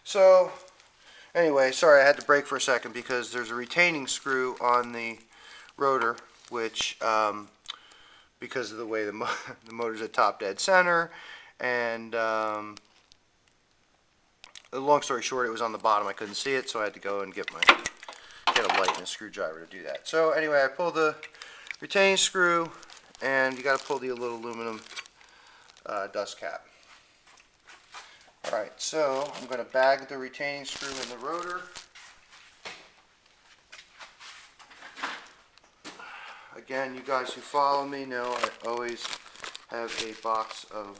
So anyway, sorry I had to break for a second because there's a retaining screw on the rotor, which because of the way the motor's at top dead center, and long story short, it was on the bottom. I couldn't see it, so I had to go and get a light and a screwdriver to do that. So anyway, I pulled the retaining screw, and you got to pull the little aluminum dust cap. Alright, so I'm going to bag the retaining screw in the rotor. Again, you guys who follow me know I always have a box of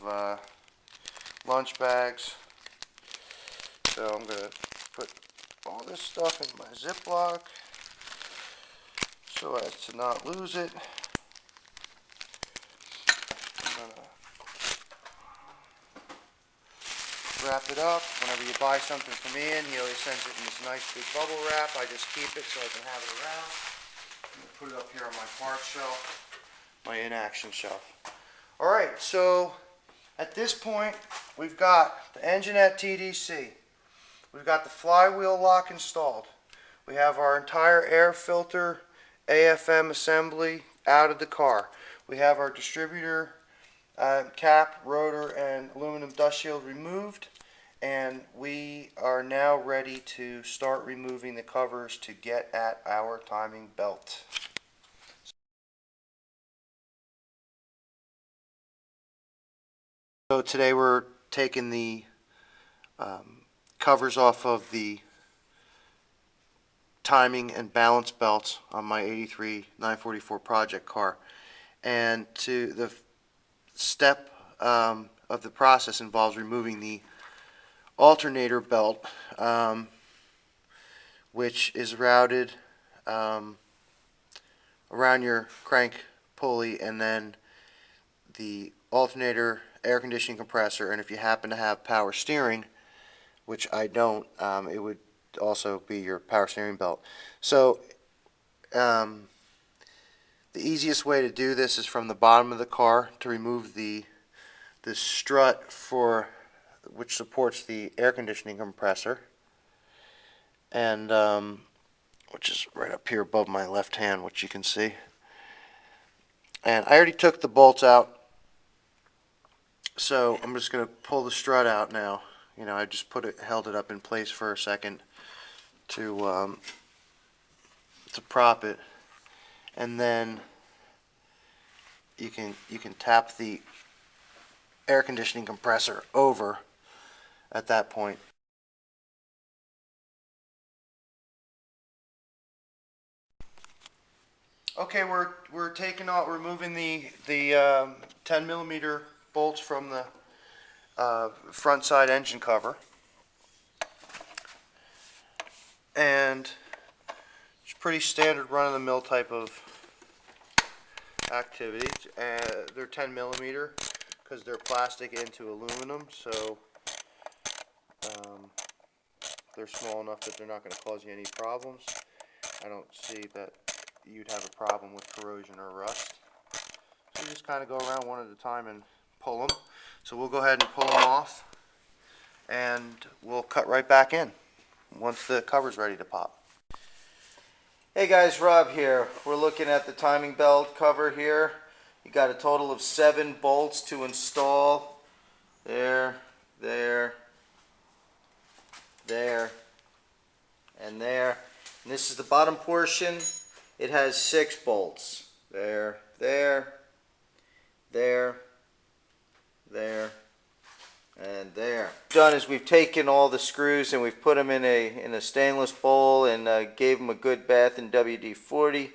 lunch bags. So I'm going to put all this stuff in my Ziploc so as to not lose it. I'm going to wrap it up. Whenever you buy something from Ian, he always sends it in this nice big bubble wrap. I just keep it so I can have it around. I'm going to put it up here on my parts shelf, my in-action shelf. Alright, so at this point we've got the engine at TDC. We've got the flywheel lock installed. We have our entire air filter AFM assembly out of the car. We have our distributor cap, rotor, and aluminum dust shield removed, and we are now ready to start removing the covers to get at our timing belt. So today we're taking the covers off of the timing and balance belts on my 83 944 project car, and to the step of the process involves removing the alternator belt, which is routed around your crank pulley, and then the alternator, air conditioning compressor, and if you happen to have power steering, which I don't, it would also be your power steering belt. So the easiest way to do this is from the bottom of the car to remove the strut which supports the air conditioning compressor, and which is right up here above my left hand, which you can see. And I already took the bolts out, so I'm just going to pull the strut out now. You know, I just held it up in place for a second to prop it, and then you can tap the air conditioning compressor over at that point. Okay, we're removing the 10mm bolts from the front side engine cover, and it's pretty standard run-of-the-mill type of activity. They're 10mm because they're plastic into aluminum, so they're small enough that they're not going to cause you any problems. I don't see that you'd have a problem with corrosion or rust. So you just kind of go around one at a time and pull them. So we'll go ahead and pull them off, and we'll cut right back in once the cover's ready to pop. Hey guys, Rob here. We're looking at the timing belt cover here. You got a total of 7 bolts to install. There, there, there, and there. And this is the bottom portion. It has 6 bolts. There, there, there, there, and there. What we've done is we've taken all the screws and we've put them in a stainless bowl and gave them a good bath in WD-40.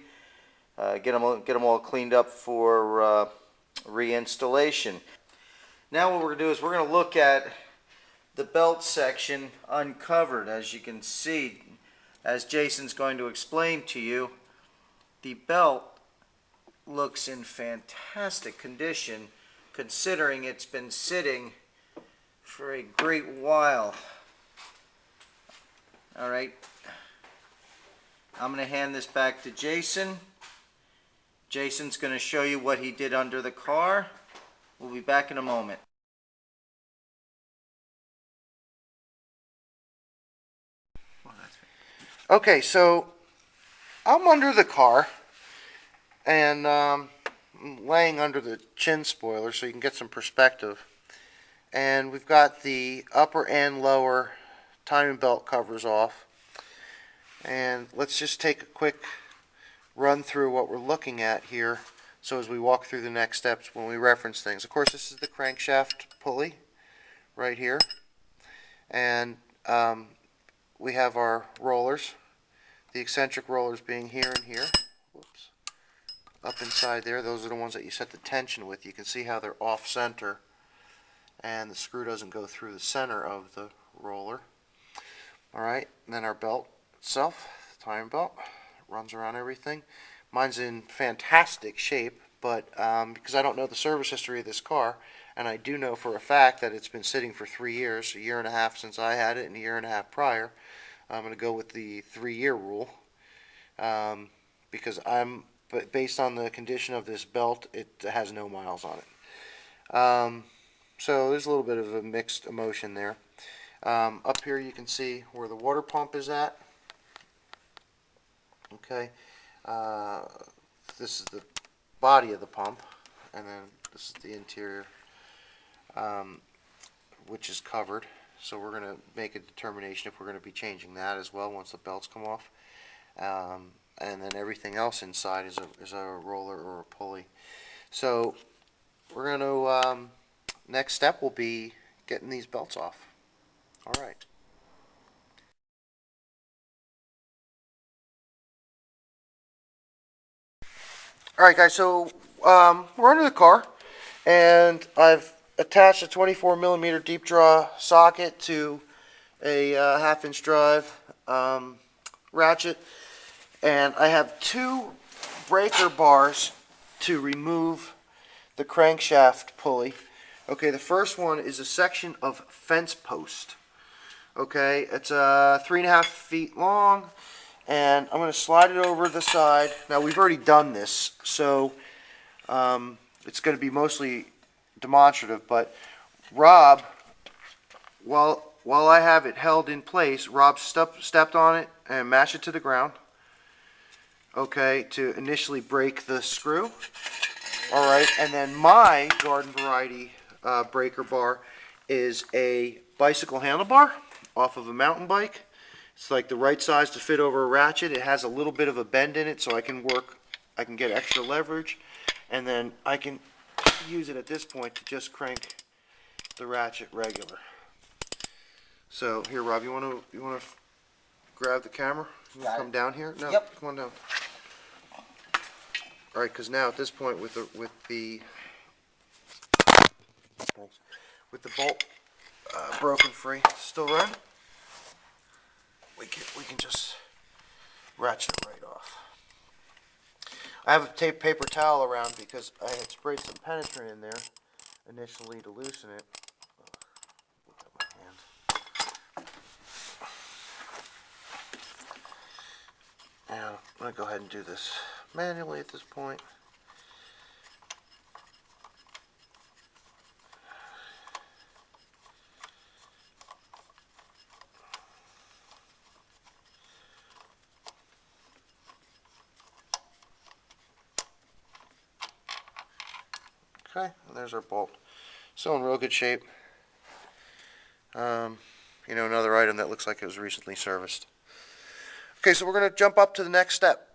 Get them all cleaned up for reinstallation. Now what we're going to do is we're going to look at the belt section uncovered. As you can see, as Jason's going to explain to you, the belt looks in fantastic condition considering it's been sitting for a great while. Alright, I'm going to hand this back to Jason. Jason's going to show you what he did under the car. We'll be back in a moment. Okay, so I'm under the car, and I'm laying under the chin spoiler so you can get some perspective. And we've got the upper and lower timing belt covers off. And let's just take a quick run through what we're looking at here, so as we walk through the next steps when we reference things. Of course, this is the crankshaft pulley right here, and we have our rollers, the eccentric rollers being here and here. Whoops. Up inside there, those are the ones that you set the tension with. You can see how they're off center, and the screw doesn't go through the center of the roller. Alright, and then our belt itself, the timing belt, runs around everything. Mine's in fantastic shape, but because I don't know the service history of this car, and I do know for a fact that it's been sitting for 3 years, a year and a half since I had it and a year and a half prior, I'm going to go with the 3-year rule, because but based on the condition of this belt, it has no miles on it. So there's a little bit of a mixed emotion there. Up here you can see where the water pump is at. Okay, this is the body of the pump, and then this is the interior, which is covered. So we're going to make a determination if we're going to be changing that as well once the belts come off. And then everything else inside is a roller or a pulley. So we're going to, next step will be getting these belts off. All right. All right, guys, so we're under the car, and I've attached a 24 millimeter deep draw socket to a half-inch drive ratchet, and I have 2 breaker bars to remove the crankshaft pulley. Okay, the first one is a section of fence post. Okay, it's 3.5 feet long, and I'm going to slide it over the side. Now, we've already done this, so it's going to be mostly demonstrative, but Rob, while I have it held in place, Rob stepped on it and mashed it to the ground, okay, to initially break the screw. All right, and then my garden variety breaker bar is a bicycle handlebar off of a mountain bike. It's like the right size to fit over a ratchet. It has a little bit of a bend in it, so I can get extra leverage, and then I can use it at this point to just crank the ratchet regular. So here, Rob, you want to grab the camera? Come down here. No, yep. Come on down. All right, because now at this point with the bolt broken free, still run, we can just ratchet it right off. I have a paper towel around because I had sprayed some penetrant in there initially to loosen it. Look at my hand. Now I'm going to go ahead and do this manually at this point. Okay, and there's our bolt. Still in real good shape. You know, another item that looks like it was recently serviced. Okay, so we're going to jump up to the next step.